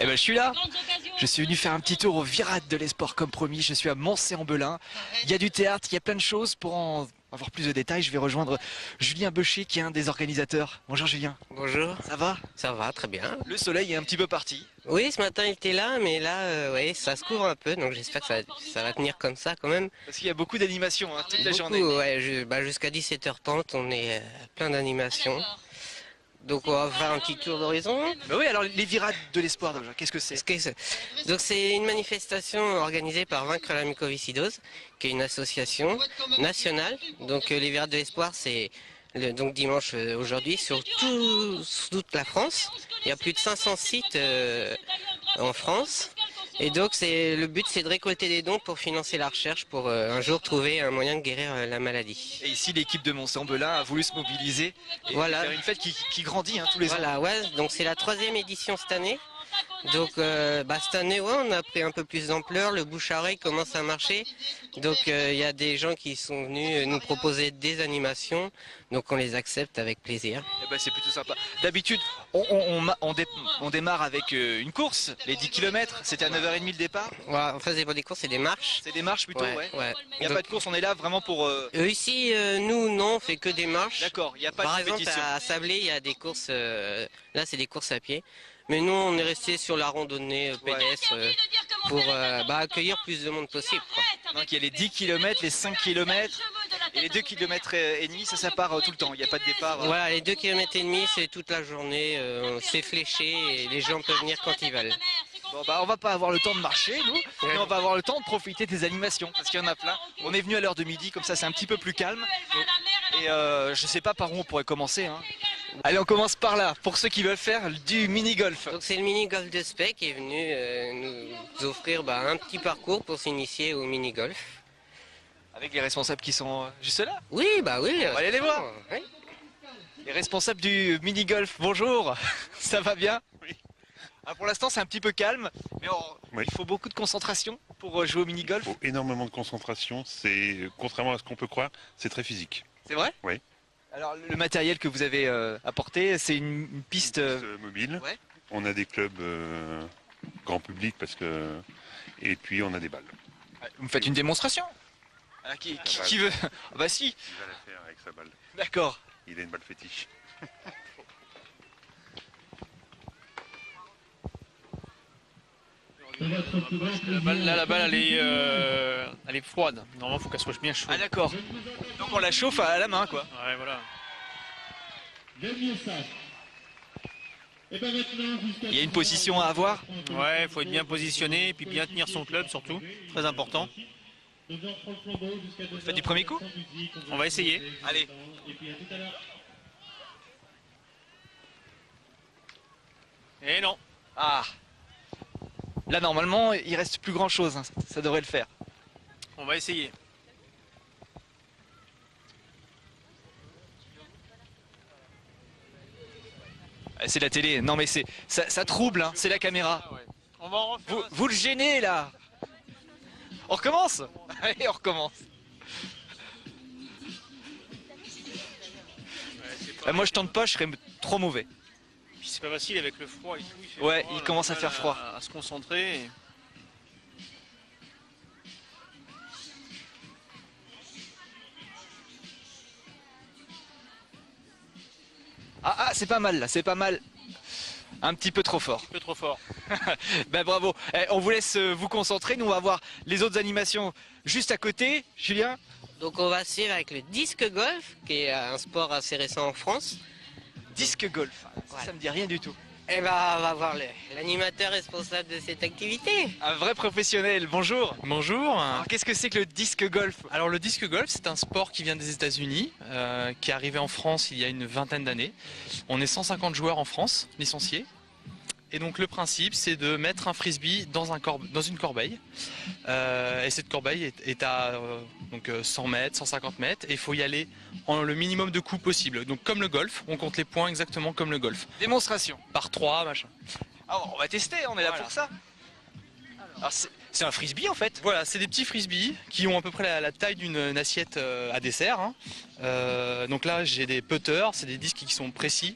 Eh ben je suis là. Je suis venu faire un petit tour au Virate de l'Esport comme promis. Je suis à Moncé-en-Belin. Il y a du théâtre, il y a plein de choses. Pour en avoir plus de détails, je vais rejoindre Julien Beucher qui est un des organisateurs. Bonjour Julien. Bonjour, Ça va? ça va très bien. Le soleil est un petit peu parti. Oui, ce matin il était là, mais là, ouais, ça se couvre un peu, donc j'espère que ça va tenir comme ça quand même. Parce qu'il y a beaucoup d'animations toute la Beaucoup, journée. ouais, jusqu'à 17h30, on est plein d'animations. Donc on va faire un petit tour d'horizon. Bah oui, alors les Virates de l'Espoir déjà, qu'est-ce que c'est? Donc c'est une manifestation organisée par Vaincre la mucoviscidose, qui est une association nationale. Donc les Virates de l'Espoir, c'est donc dimanche aujourd'hui sur toute la France. Il y a plus de 500 sites en France. Et donc le but c'est de récolter des dons pour financer la recherche pour un jour trouver un moyen de guérir la maladie. Et ici l'équipe de Moncé-en-Belin a voulu se mobiliser et Voilà. faire une fête qui grandit tous les ans. Voilà, ouais, donc c'est la 3e édition cette année. Donc cette année, ouais, on a pris un peu plus d'ampleur, le bouche à oreille commence à marcher. Donc il y a des gens qui sont venus nous proposer des animations, donc on les accepte avec plaisir. Eh ben, c'est plutôt sympa. D'habitude, on démarre avec une course, les 10 km, c'était à 9h30 le départ. Voilà, enfin c'est pas des courses, c'est des marches. C'est des marches plutôt, ouais. Il n'y a Donc, pas de course, on est là vraiment pour... ici, nous, non, on fait que des marches. D'accord, il n'y a pas Par de exemple, compétition. à Sablé, il y a des courses, là c'est des courses à pied. Mais nous, on est resté sur la randonnée pédestre pour accueillir plus de monde possible, quoi. Donc il y a les 10 km, les 5 km et les 2 km et demi, ça part tout le temps, il n'y a pas de départ. Voilà, les 2 km et demi, c'est toute la journée, c'est fléché et les gens peuvent venir quand ils veulent. Bon on va pas avoir le temps de marcher nous, mais on va avoir le temps de profiter des animations, parce qu'il y en a plein. On est venu à l'heure de midi, comme ça c'est un petit peu plus calme. Et je sais pas par où on pourrait commencer. Allez, on commence par là, pour ceux qui veulent faire du mini-golf. Donc c'est le mini-golf de Spey qui est venu nous offrir un petit parcours pour s'initier au mini-golf. Avec les responsables qui sont juste là. Oui, bah oui. On va aller les voir. Oui. Les responsables du mini-golf, bonjour. Ça va bien? Oui. Pour l'instant c'est un petit peu calme, mais il faut beaucoup de concentration pour jouer au mini-golf. Il faut énormément de concentration, contrairement à ce qu'on peut croire, c'est très physique. C'est vrai? Oui. Alors le matériel que vous avez apporté, c'est une piste, mobile. Ouais. On a des clubs grand public et puis on a des balles. Vous me faites une démonstration? Qui veut? Bah si. Il va la faire avec sa balle. D'accord. Il a une balle fétiche. La balle elle est froide. Normalement, il faut qu'elle soit bien chaude. Ah d'accord. Donc on la chauffe à la main quoi. Ouais, voilà. Il y a une position à avoir. Ouais, il faut être bien positionné et puis bien tenir son club surtout. Très important. Vous faites du premier coup? On va essayer. Allez. Et non. Ah. Là normalement il reste plus grand chose, ça devrait le faire. On va essayer. C'est la télé, non mais ça trouble, c'est la caméra. Ah ouais. On va en refaire. Vous le gênez là. On recommence. Allez, on recommence. Moi je tente pas, je serais trop mauvais. Puis c'est pas facile avec le froid et tout. Fait Ouais, froid, il là, commence on à a faire mal froid. À se concentrer. Ah, c'est pas mal là, c'est pas mal. Un petit peu trop fort. Un peu trop fort. Ben bravo. On vous laisse vous concentrer, nous on va voir les autres animations juste à côté. Julien? Donc on va suivre avec le disque golf, qui est un sport assez récent en France. Disque golf, ça me dit rien du tout. Et on va voir l'animateur responsable de cette activité. Un vrai professionnel, bonjour. Bonjour. Alors qu'est-ce que c'est que le disque golf? Alors le disque golf, c'est un sport qui vient des États-Unis, qui est arrivé en France il y a une vingtaine d'années. On est 150 joueurs en France, licenciés. Et donc le principe, c'est de mettre un frisbee dans une corbeille. Et cette corbeille est à 100 mètres, 150 mètres. Et il faut y aller en le minimum de coups possible. Donc comme le golf, on compte les points exactement comme le golf. Démonstration. Par 3, machin. Ah, on va tester, on est là Voilà. pour ça. Alors c'est un frisbee en fait. Voilà, c'est des petits frisbees qui ont à peu près la taille d'une assiette à dessert. Donc là, j'ai des putters, c'est des disques qui sont précis,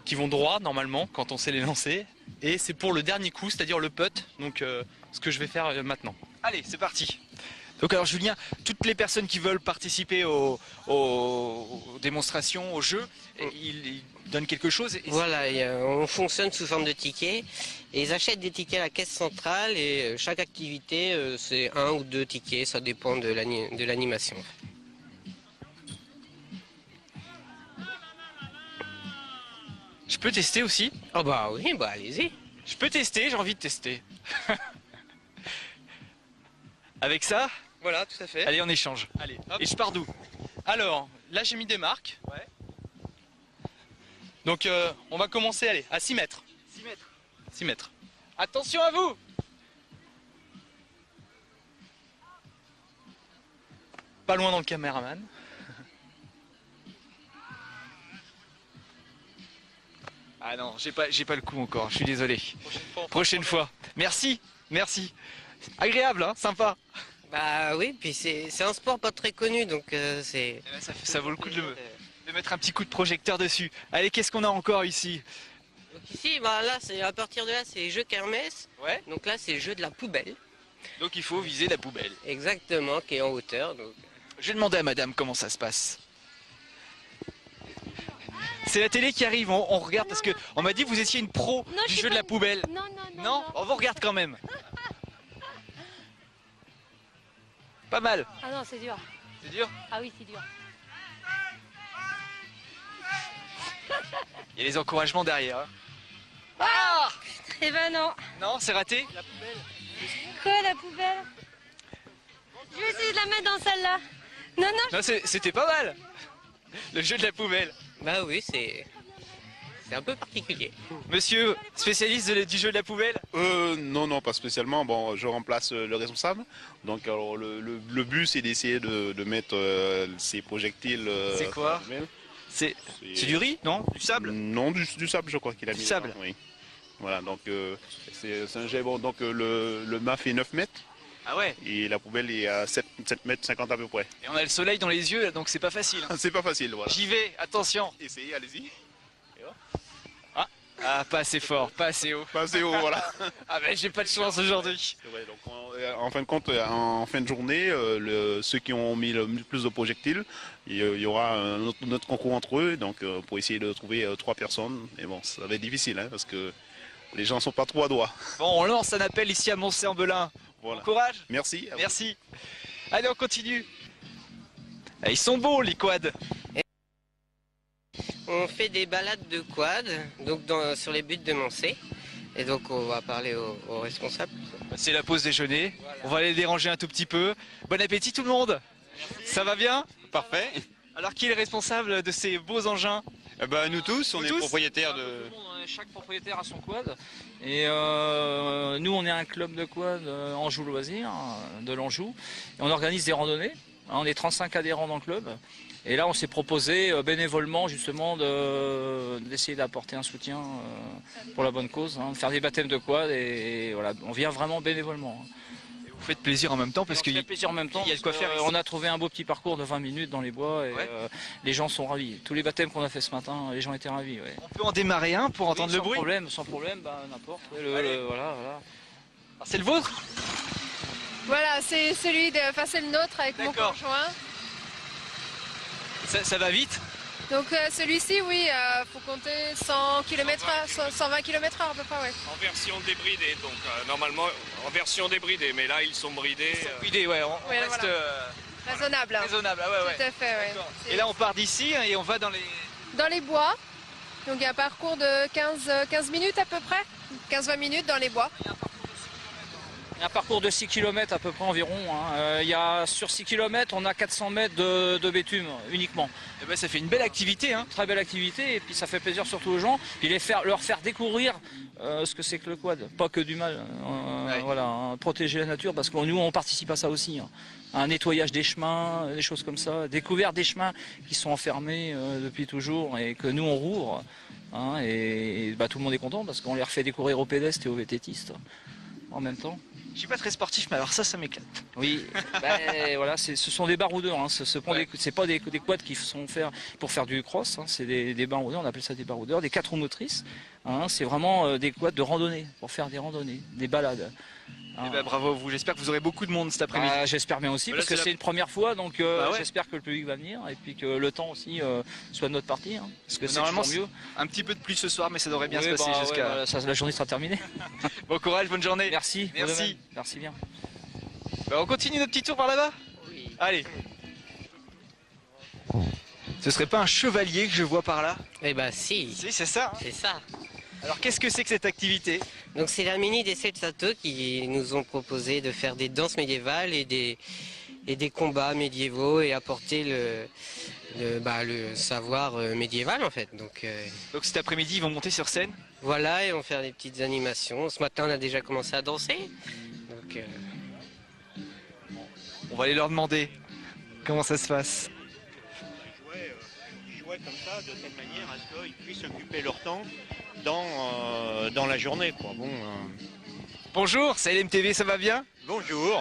qui vont droit normalement quand on sait les lancer. Et c'est pour le dernier coup, c'est-à-dire le putt, donc ce que je vais faire maintenant. Allez, c'est parti. Donc alors Julien, toutes les personnes qui veulent participer aux démonstrations, aux jeux, ils donnent quelque chose. Voilà, on fonctionne sous forme de tickets. Et ils achètent des tickets à la caisse centrale et chaque activité, c'est 1 ou 2 tickets, ça dépend de l'animation. Je peux tester aussi? Oh bah oui, bah allez-y. Je peux tester, j'ai envie de tester. Avec ça? Voilà, tout à fait. Allez, on échange. Allez, hop. Et je pars d'où? Alors, là j'ai mis des marques. Ouais. Donc on va commencer, allez, à 6 mètres. 6 mètres. 6 mètres. Attention à vous! Pas loin dans le caméraman. Ah non, j'ai pas le coup encore, je suis désolé. Prochaine fois. Merci, merci. Agréable, hein, sympa. Bah oui, puis c'est un sport pas très connu, donc c'est... Eh ben, ça vaut le coup de mettre un petit coup de projecteur dessus. Allez, qu'est-ce qu'on a encore ici? Donc ici, bah là, à partir de là, c'est les jeux kermesse. Ouais. Donc là, c'est le jeu de la poubelle. Donc il faut viser la poubelle. Exactement, qui est en hauteur. Donc... Je vais demander à madame comment ça se passe. C'est la télé qui arrive, on regarde parce que on m'a dit que vous étiez une pro du jeu de la poubelle. Non, Non, on vous regarde quand même. Pas mal. Ah non, c'est dur. C'est dur. Ah oui, c'est dur. Il y a les encouragements derrière. Hein. Ah! Eh ben non. Non, c'est raté. Quoi, la poubelle? Je vais essayer de la mettre dans celle-là. Non, non. Non, c'était pas mal. Le jeu de la poubelle. Bah oui, c'est un peu particulier. Monsieur, spécialiste du jeu de la poubelle? Non, pas spécialement. Bon, je remplace le responsable. Donc, alors, le but, c'est d'essayer de mettre ces projectiles. C'est quoi? dans la poubelle. C'est du riz? Non? Du sable? Non, du sable, je crois qu'il a Du mis. sable. dedans, oui. Voilà, donc c'est un jet. Bon, donc le mât fait 9 mètres Ah ouais. et la poubelle est à 7 mètres 50 à peu près. Et on a le soleil dans les yeux, donc c'est pas facile. Hein. C'est pas facile, voilà. J'y vais, attention. Essayez, allez-y. Ah, pas assez fort, pas assez haut. Pas assez haut, voilà. Ah ben j'ai pas de chance aujourd'hui. Ouais, donc en fin de compte, en fin de journée, ceux qui ont mis le plus de projectiles, il y aura un autre concours entre eux, donc pour essayer de trouver 3 personnes. Mais bon, ça va être difficile, hein, parce que les gens sont pas trop à doigts. Bon, on lance un appel ici à Moncé-en-Belin. Voilà. Bon courage. Merci. à vous. Merci. Allez, on continue. Ah, ils sont beaux les quads. On fait des balades de quad, donc sur les buttes de Moncé. Et donc on va parler aux responsables. C'est la pause déjeuner. Voilà. On va les déranger un tout petit peu. Bon appétit tout le monde. Ça va bien? Parfait. Alors qui est le responsable de ces beaux engins? Eh ben, nous tous, on Vous est tous propriétaires de... Chaque propriétaire a son quad. Et nous, on est un club de quad Anjou Loisirs, de l'Anjou. Et on organise des randonnées. On est 35 adhérents dans le club. Et là, on s'est proposé bénévolement, justement, d'essayer d'apporter un soutien pour la bonne cause, de faire des baptêmes de quad. Et voilà, on vient vraiment bénévolement. Vous faites plaisir en même temps parce qu'il qu'il y a plaisir en même temps. il y a de quoi faire. On a trouvé un beau petit parcours de 20 minutes dans les bois et Ouais. les gens sont ravis. Tous les baptêmes qu'on a fait ce matin, les gens étaient ravis. Ouais. On peut en démarrer un pour entendre Oui, le bruit. sans problème, bah, n'importe. Ouais, Allez. voilà. Ah, c'est le vôtre? Voilà, c'est c'est le nôtre avec mon D'accord. conjoint. Ça va vite? Donc celui-ci, oui, faut compter 100 km, 120 km/h à peu près, ouais. En version débridée, donc normalement en version débridée, mais là ils sont bridés. Idée, ouais, on Ouais, reste voilà. Raisonnable. hein. raisonnable. Ah ouais. Tout à fait, ouais. D'accord. C'est Et là on part d'ici et on va dans les... dans les bois. Donc il y a un parcours de 15 minutes à peu près. 15-20 minutes dans les bois. Un parcours de 6 km à peu près environ. Sur 6 km, on a 400 mètres de bitume uniquement. Eh ben, ça fait une belle activité. Hein. Très belle activité et puis ça fait plaisir surtout aux gens. Puis leur faire découvrir ce que c'est que le quad. Pas que du mal. Ouais. Voilà, protéger la nature parce que nous on participe à ça aussi. Un nettoyage des chemins, des choses comme ça. Découverte des chemins qui sont enfermés depuis toujours et que nous on rouvre. Et tout le monde est content parce qu'on les refait découvrir aux pédestres et aux vététistes. en même temps. Je suis pas très sportif, mais alors ça m'éclate. Oui, voilà, ce sont des baroudeurs. Hein. C'est pas des quads qui sont faits pour faire du cross. Hein. C'est des baroudeurs, on appelle ça des baroudeurs, des 4 roues motrices. Hein. C'est vraiment des quads de randonnée, pour faire des randonnées, des balades. Eh ben, bravo à vous, j'espère que vous aurez beaucoup de monde cet après-midi. J'espère bien aussi, Voilà, parce que c'est une première fois, donc j'espère que le public va venir et puis que le temps aussi soit de notre partie. Hein, parce que c'est normalement toujours mieux. Un petit peu de pluie ce soir, mais ça devrait bien se passer Ouais, jusqu'à. voilà, la journée sera terminée. Bon courage, bonne journée. Merci. Merci. Merci bien. Bah, on continue notre petit tour par là-bas. Oui. Allez. Ce serait pas un chevalier que je vois par là? Eh bah si, Si, c'est ça. Hein. c'est ça. Alors qu'est-ce que c'est que cette activité? Donc c'est la mini des Sato qui nous ont proposé de faire des danses médiévales et des combats médiévaux et apporter le savoir médiéval en fait. Donc cet après-midi, ils vont monter sur scène? voilà, et on va faire des petites animations. Ce matin, on a déjà commencé à danser. Donc On va aller leur demander comment ça se passe. Ils jouaient comme ça, de telle manière à ce qu'ils puissent occuper leur temps dans la journée. Quoi. Bon, Bonjour, c'est LMTV, ça va bien? bonjour.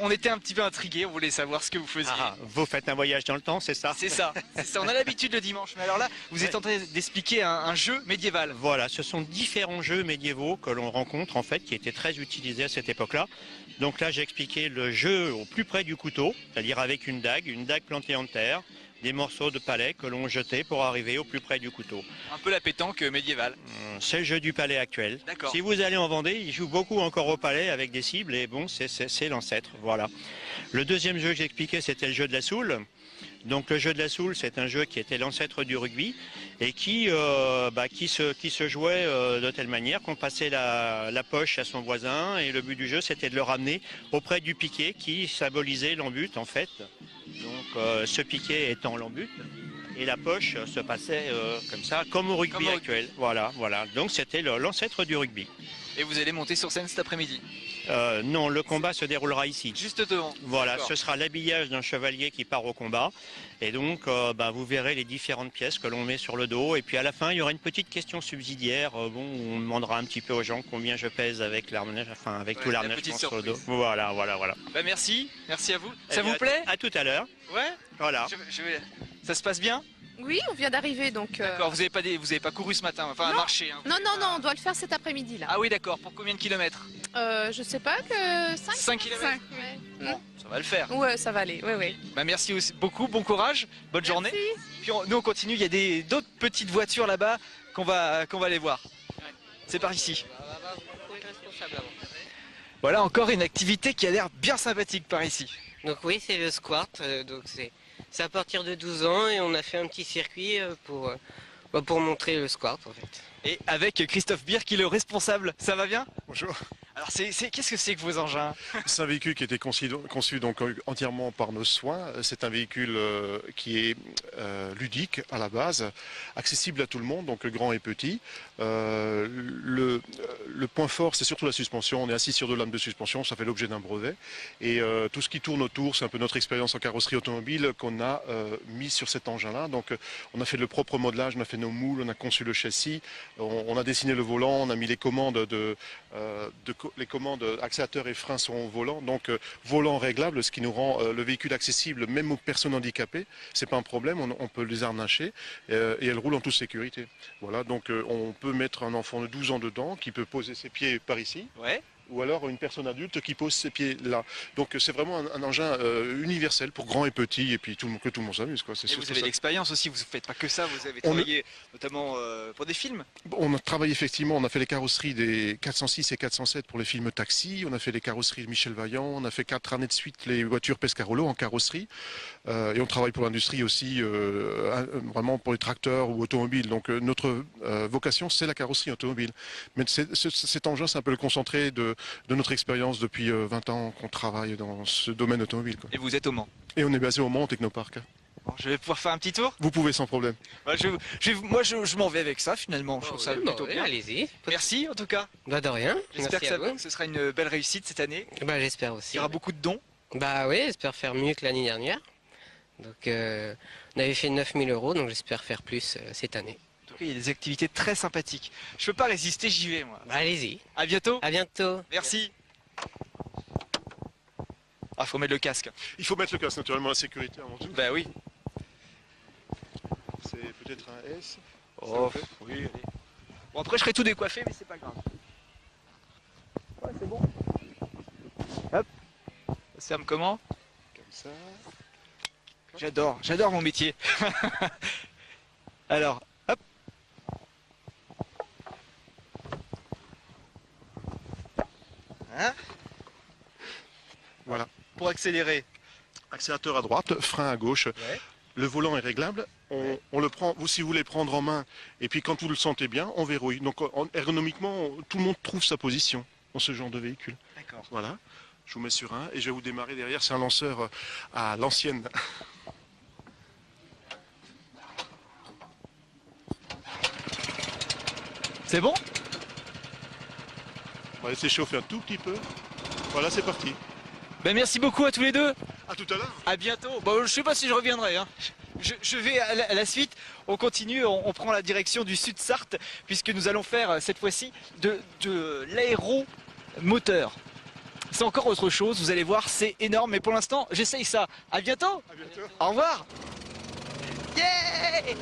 On était un petit peu intrigués, on voulait savoir ce que vous faisiez. Vous faites un voyage dans le temps, c'est ça? C'est ça, on a l'habitude le dimanche. Mais alors là, vous êtes en train d'expliquer un jeu médiéval. Voilà, ce sont différents jeux médiévaux que l'on rencontre en fait, qui étaient très utilisés à cette époque-là. Donc là, j'ai expliqué le jeu au plus près du couteau, c'est-à-dire avec une dague plantée en terre, des morceaux de palais que l'on jetait pour arriver au plus près du couteau. Un peu la pétanque médiévale. C'est le jeu du palais actuel. D'accord. Si vous allez en Vendée, ils jouent beaucoup encore au palais avec des cibles et bon, c'est l'ancêtre, voilà. Le deuxième jeu que j'expliquais, c'était le jeu de la soule. Donc le jeu de la soule, c'est un jeu qui était l'ancêtre du rugby et qui se jouait de telle manière qu'on passait la poche à son voisin et le but du jeu, c'était de le ramener auprès du piquet qui symbolisait l'embut en fait. Donc ce piquet étant l'embut et la poche se passait comme ça, comme au rugby actuel. Voilà. Donc c'était l'ancêtre du rugby. Et vous allez monter sur scène cet après-midi? Non, le combat se déroulera ici. Juste devant. Voilà, ce sera l'habillage d'un chevalier qui part au combat. Et donc, vous verrez les différentes pièces que l'on met sur le dos. Et puis à la fin, il y aura une petite question subsidiaire. Où on demandera un petit peu aux gens combien je pèse avec l'arnage, tout l'arnage sur le dos. Voilà. Bah merci à vous. Ça vous plaît? À tout à l'heure. Ouais. Voilà. Ça se passe bien? Oui, on vient d'arriver donc. D'accord, vous avez pas couru ce matin, enfin marché. Hein, Non, on doit le faire cet après-midi là. Ah oui, d'accord. Pour combien de kilomètres? Je sais pas, que 5 5 kilomètres. Bon, ça va le faire. Ouais, ça va aller, ouais. Bah merci aussi beaucoup, bon courage, bonne journée. Puis nous on continue, il y a d'autres petites voitures là-bas qu'on va aller voir. C'est par ici. Voilà encore une activité qui a l'air bien sympathique par ici. Donc oui, c'est le squat, donc c'est à partir de 12 ans et on a fait un petit circuit pour montrer le squat en fait. Et avec Christophe Bier qui est le responsable, ça va bien? Bonjour. Alors qu'est-ce que c'est que vos engins? C'est un véhicule qui a été conçu donc entièrement par nos soins. C'est un véhicule qui est ludique à la base, accessible à tout le monde, donc grand et petit. Le point fort, c'est surtout la suspension. On est assis sur 2 lames de suspension, ça fait l'objet d'un brevet. Et tout ce qui tourne autour, c'est un peu notre expérience en carrosserie automobile qu'on a mis sur cet engin-là. Donc on a fait le propre modelage, on a fait nos moules, on a conçu le châssis, on a dessiné le volant, on a mis les commandes les commandes accélérateur et frein sont au volant, donc volant réglable, ce qui nous rend le véhicule accessible même aux personnes handicapées. C'est pas un problème, on peut les harnacher et elles roulent en toute sécurité. Voilà, donc on peut mettre un enfant de 12 ans dedans qui peut poser ses pieds par ici. Ouais. Ou alors une personne adulte qui pose ses pieds là. Donc c'est vraiment un engin universel pour grand et petit, et puis que tout le monde s'amuse. Et vous avez l'expérience aussi, vous ne faites pas que ça, vous avez travaillé notamment pour des films. On a travaillé effectivement, on a fait les carrosseries des 406 et 407 pour les films Taxi, on a fait les carrosseries de Michel Vaillant, on a fait 4 années de suite les voitures Pescarolo en carrosserie, et on travaille pour l'industrie aussi, vraiment pour les tracteurs ou automobiles. Donc notre vocation c'est la carrosserie automobile. Mais cet engin c'est un peu le concentré de notre expérience depuis 20 ans qu'on travaille dans ce domaine automobile. Quoi. Et vous êtes au Mans? Et on est basé au Mans, au Technoparc. Bon, je vais pouvoir faire un petit tour? Vous pouvez sans problème. Moi je m'en vais avec ça finalement, je trouve ça plutôt bien. Allez-y. Merci en tout cas. Bah de rien. J'espère que ce sera une belle réussite cette année. Bah j'espère aussi. Il y aura beaucoup de dons. Bah oui, j'espère faire mieux que l'année dernière. Donc on avait fait 9 000 €, donc j'espère faire plus cette année. En tout cas, il y a des activités très sympathiques. Je peux pas résister, j'y vais moi. Bah allez-y. À bientôt. À bientôt. Merci. Ah, faut mettre le casque. Il faut mettre le casque, naturellement, la sécurité avant tout. Bah oui. C'est peut-être un S. Oh, oui, allez. Bon, après, je serai tout décoiffé, mais c'est pas grave. Ouais, c'est bon. Hop. Ça se ferme comment? Comme ça. J'adore mon métier. Alors, hop. Hein? Voilà. Pour accélérer. Accélérateur à droite, frein à gauche. Ouais. Le volant est réglable. On le prend, vous, si vous voulez prendre en main, et puis quand vous le sentez bien, on verrouille. Donc ergonomiquement, tout le monde trouve sa position dans ce genre de véhicule. D'accord. Voilà. Je vous mets sur un et je vais vous démarrer derrière. C'est un lanceur à l'ancienne. C'est bon? On va laisser chauffer un tout petit peu. Voilà, c'est parti. Ben merci beaucoup à tous les deux. À tout à l'heure. À bientôt. Bon, je sais pas si je reviendrai. Hein. Je vais à la suite. On continue. On prend la direction du Sud Sarthe puisque nous allons faire cette fois-ci de l'aéromoteur. C'est encore autre chose. Vous allez voir, c'est énorme. Mais pour l'instant, j'essaye ça. À bientôt. À bientôt. Au revoir. Yeah!